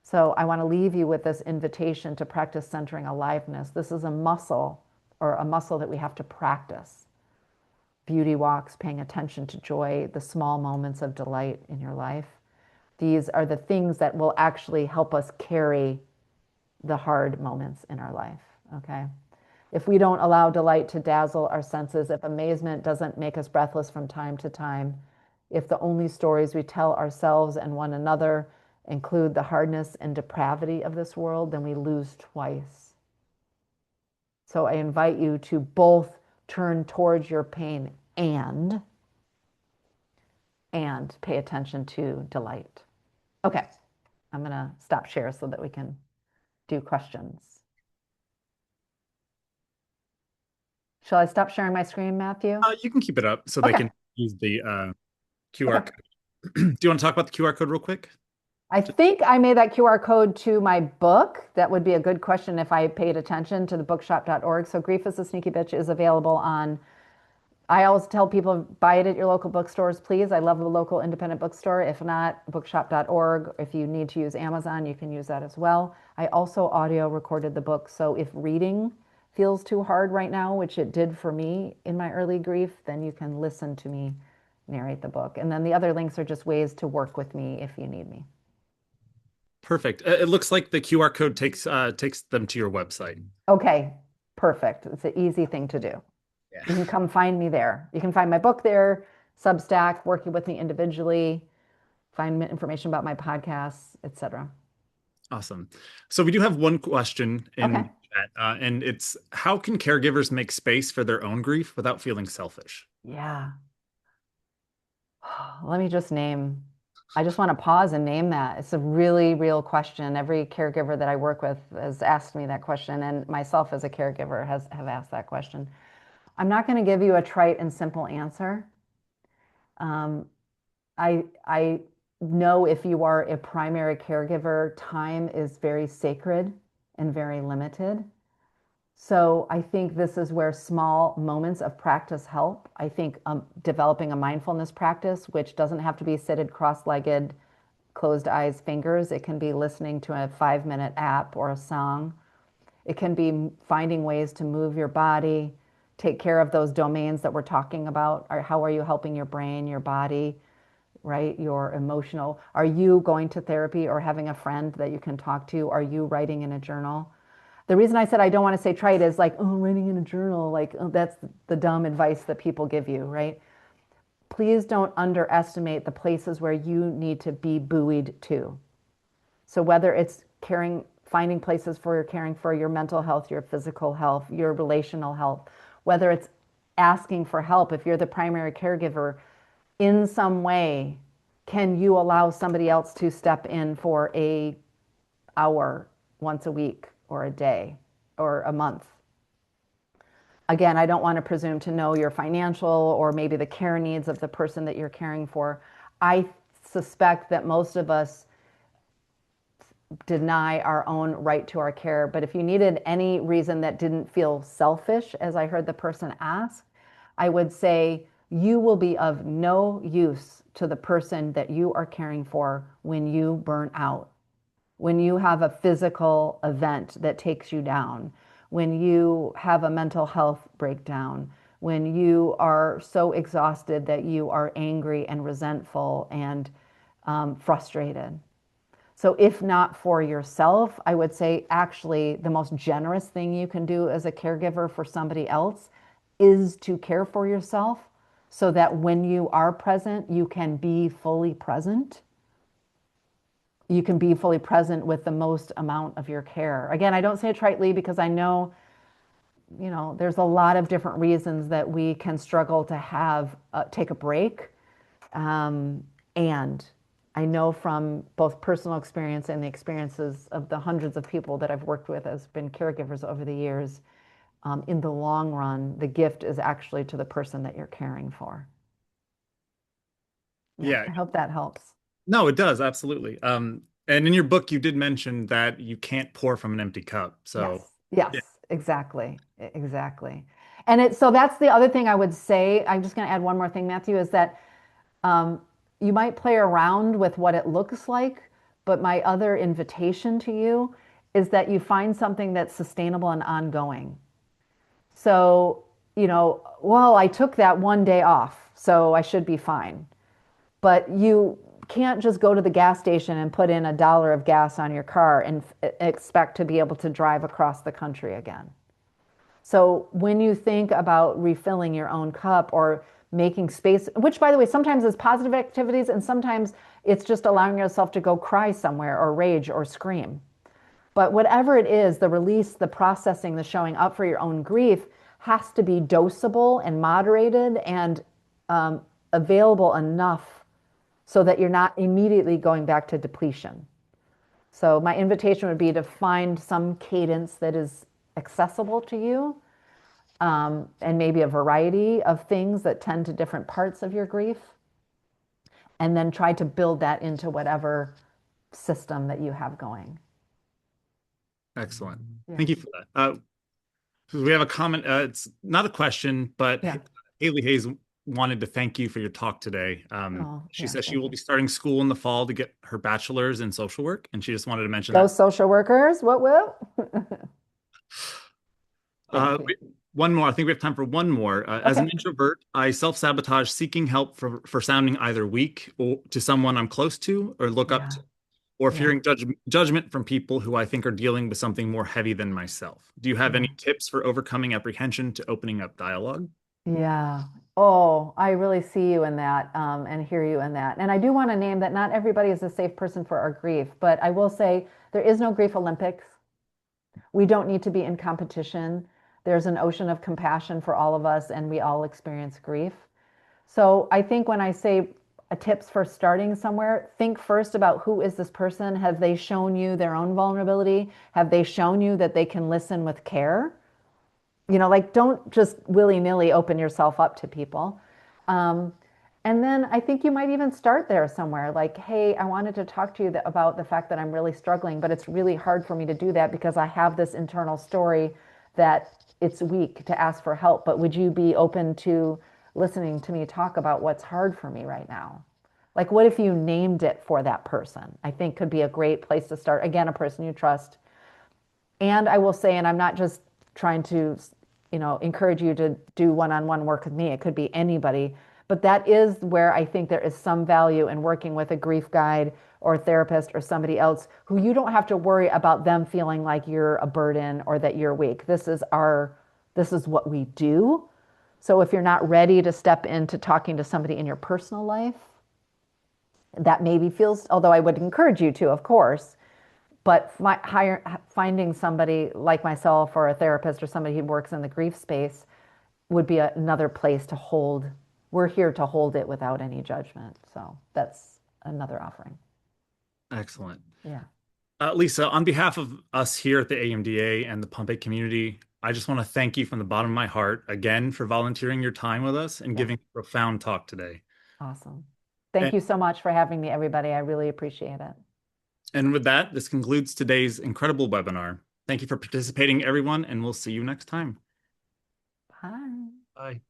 So I want to leave you with this invitation to practice centering aliveness. This is a muscle, or a muscle that we have to practice. Beauty walks, paying attention to joy, the small moments of delight in your life. These are the things that will actually help us carry the hard moments in our life, okay? If we don't allow delight to dazzle our senses, if amazement doesn't make us breathless from time to time, if the only stories we tell ourselves and one another include the hardness and depravity of this world, then we lose twice. So I invite you to both turn towards your pain and pay attention to delight. Okay, I'm going to stop share so that we can do questions. Shall I stop sharing my screen, Matthew? You can keep it up so they Okay. can use the QR Okay. code. Do you want to talk about the QR code real quick? I think I made that QR code to my book. That would be a good question if I paid attention to the bookshop.org. So Grief is a Sneaky Bitch is available on, I always tell people, buy it at your local bookstores, please. I love the local independent bookstore. If not, bookshop.org. If you need to use Amazon, you can use that as well. I also audio recorded the book. So if reading feels too hard right now, which it did for me in my early grief, then you can listen to me narrate the book. And then the other links are just ways to work with me if you need me. Perfect. It looks like the QR code takes them to your website. Okay, perfect. It's an easy thing to do. Yeah. You can come find me there. You can find my book there, Substack, working with me individually, find information about my podcasts, etc. Awesome. So we do have one question in Okay. chat, and it's how can caregivers make space for their own grief without feeling selfish? Yeah. Let me just I just want to pause and name that. It's a really real question. Every caregiver that I work with has asked me that question, and myself as a caregiver have asked that question. I'm not going to give you a trite and simple answer. I know if you are a primary caregiver, time is very sacred and very limited. So I think this is where small moments of practice help. I think developing a mindfulness practice, which doesn't have to be seated cross-legged, closed eyes, fingers. It can be listening to a 5-minute app or a song. It can be finding ways to move your body, take care of those domains that we're talking about. How are you helping your brain, your body, right? Your emotional. Are you going to therapy or having a friend that you can talk to? Are you writing in a journal? The reason I said I don't want to say trite is like, oh, writing in a journal, like, oh, that's the dumb advice that people give you, right? Please don't underestimate the places where you need to be buoyed to. So whether it's finding places for your caring for your mental health, your physical health, your relational health, whether it's asking for help. If you're the primary caregiver, in some way, can you allow somebody else to step in for a hour once a week or a day or a month? Again, I don't want to presume to know your financial or maybe the care needs of the person that you're caring for. I suspect that most of us deny our own right to our care. But if you needed any reason that didn't feel selfish, as I heard the person ask, I would say you will be of no use to the person that you are caring for when you burn out, when you have a physical event that takes you down, when you have a mental health breakdown, when you are so exhausted that you are angry and resentful and frustrated. So, if not for yourself, I would say actually the most generous thing you can do as a caregiver for somebody else is to care for yourself so that when you are present, you can be fully present. You can be fully present with the most amount of your care. Again, I don't say it tritely because I know, there's a lot of different reasons that we can struggle to have take a break. And I know from both personal experience and the experiences of the hundreds of people that I've worked with as been caregivers over the years, in the long run, the gift is actually to the person that you're caring for. Yeah, Yeah. I hope that helps. No, it does, absolutely. And in your book, you did mention that you can't pour from an empty cup. Yes, So, yes, yeah. exactly, exactly. And so that's the other thing I would say. I'm just going to add one more thing, Matthew, is that um, you might play around with what it looks like, but my other invitation to you is that you find something that's sustainable and ongoing. So, well, I took that one day off, so I should be fine. But you can't just go to the gas station and put in $1 of gas on your car and expect to be able to drive across the country again. So when you think about refilling your own cup or making space, which by the way, sometimes is positive activities and sometimes it's just allowing yourself to go cry somewhere or rage or scream. But whatever it is, the release, the processing, the showing up for your own grief has to be dosable and moderated and available enough so that you're not immediately going back to depletion. So my invitation would be to find some cadence that is accessible to you, and maybe a variety of things that tend to different parts of your grief, and then try to build that into whatever system that you have going. Excellent. Yeah. Thank you for that. So we have a comment. It's not a question, but Yeah. Haley Hayes wanted to thank you for your talk today. Oh, She yeah. says she Thank will you. be starting school in the fall to get her bachelor's in social work, and she just wanted to mention Go that. social workers. What? Uh, Thank you. One more. I think we have time for one more. As Okay. an introvert, I self-sabotage seeking help for sounding either weak or to someone I'm close to or look up Yeah. to, or Yeah. fearing judgment from people who I think are dealing with something more heavy than myself. Do you have Yeah. any tips for overcoming apprehension to opening up dialogue? Yeah. Oh, I really see you in that, and hear you in that. And I do want to name that not everybody is a safe person for our grief, but I will say there is no grief Olympics. We don't need to be in competition. There's an ocean of compassion for all of us, and we all experience grief. So I think when I say tips for starting somewhere, think first about who is this person? Have they shown you their own vulnerability? Have they shown you that they can listen with care? Like don't just willy-nilly open yourself up to people. Um, and then I think you might even start there somewhere like, hey, I wanted to talk to you about the fact that I'm really struggling, but it's really hard for me to do that because I have this internal story that it's weak to ask for help. But would you be open to listening to me talk about what's hard for me right now? Like, what if you named it for that person? I think could be a great place to start. Again, a person you trust. And I will say, and I'm not just trying to, encourage you to do one-on-one work with me. It could be anybody, but that is where I think there is some value in working with a grief guide or a therapist or somebody else who you don't have to worry about them feeling like you're a burden or that you're weak. This is what we do. So if you're not ready to step into talking to somebody in your personal life, that maybe feels, although I would encourage you to, of course, But finding somebody like myself or a therapist or somebody who works in the grief space would be another place to hold. We're here to hold it without any judgment. So that's another offering. Excellent. Yeah. Lisa, on behalf of us here at the AMDA and the Pompey community, I just want to thank you from the bottom of my heart again for volunteering your time with us and Yeah. giving a profound talk today. Awesome. Thank And, you so much for having me, everybody. I really appreciate it. and with that, this concludes today's incredible webinar. Thank you for participating, everyone, and we'll see you next time. Bye. Bye.